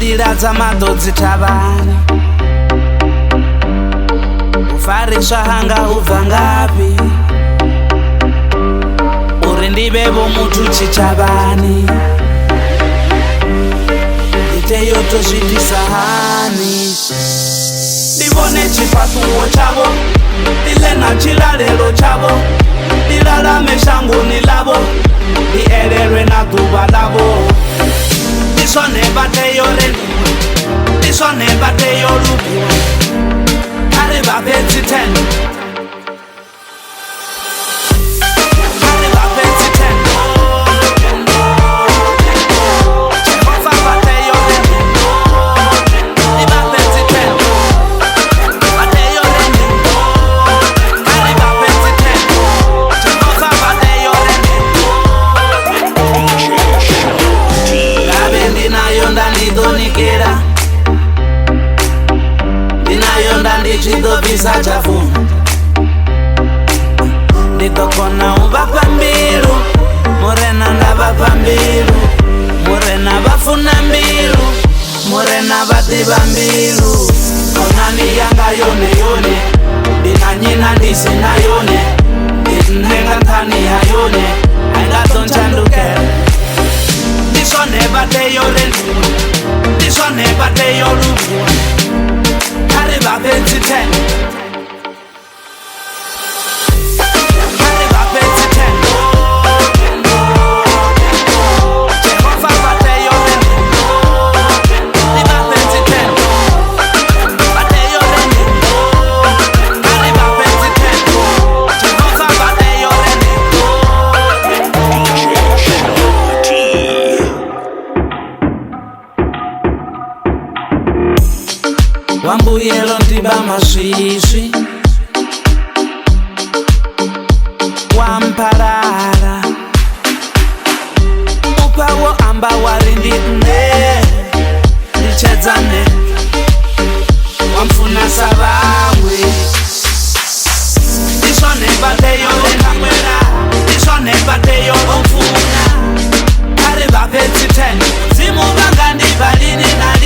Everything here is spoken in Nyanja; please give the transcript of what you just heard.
mbila za madodzi thavani. Ufariswa hanga ubva ngafhi uri ndivevo muthu tshitshavhani? Ndi tea u to zwiitisa hani? Ndi vhone tshifhaṱuwo tshavho, ndi ḽe na tshilalelo tshavho, ndi lalame shangoni ḽavho, ndi elelwe na ḓuvha ḽavho. Ndi zwone vha tea uri ndi zwone vha tea u lugiwa, kha ri vha fhe dzi 10. Ndizobvisa chafuno, nditokona uvapa mbilu, murena ndavapa mbilu, murena vafuna mbilu, murena vativa mbilu. Konani yanga yone yone, ndina nyina ndisina yone, ndinenga nthani ya yone, aingatontshandukela. Ndisone vateyo rendiwa, ndisone vateyo luviwa, kare va fhe dzi 10. Wambuyelo ndiba maswiswi, wamparara upawo amba wari ndi nne, ndichedzane wamfuna sa vamwe. Ndisone vateyo lenamwera, ndisone vateyo omfuna, kare vaphe dzi 10. Zimu vanga ndivalini nayo